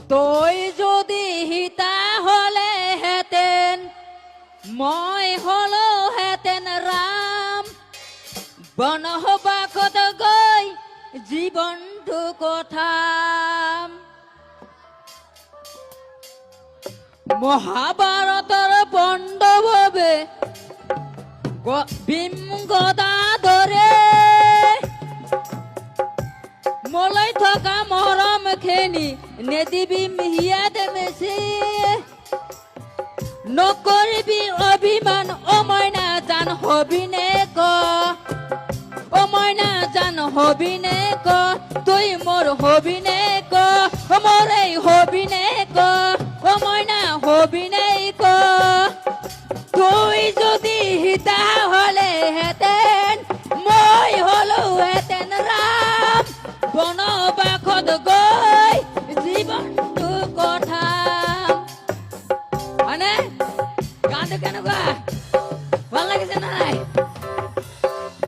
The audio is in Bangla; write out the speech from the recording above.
তই যদি হিতা হলে হেতেন মই হলো হেতেন রাম বনবাসত গৈ জীৱনটো কথাম মহাভাৰতৰ পাণ্ডৱবে ভীম গদাধৰে মলৈ থকা মৰম খেনি নেদিবি মিহিয়াত মেচি নকৰিবি অভিমান অ মইনা জান হবিনে ক অ মইনা জান হবিনে ক তুই মোর হবিনে ক মোর এই হবিনে ক অ মইনা হবিনে ক তুই যদি হিতা হলে হেতেন মই হলো হেতেন রাম বনবাসত গৈ জীৱনটো কথা মানে গানটো কেনেকুৱা ভাল লাগিছে নাই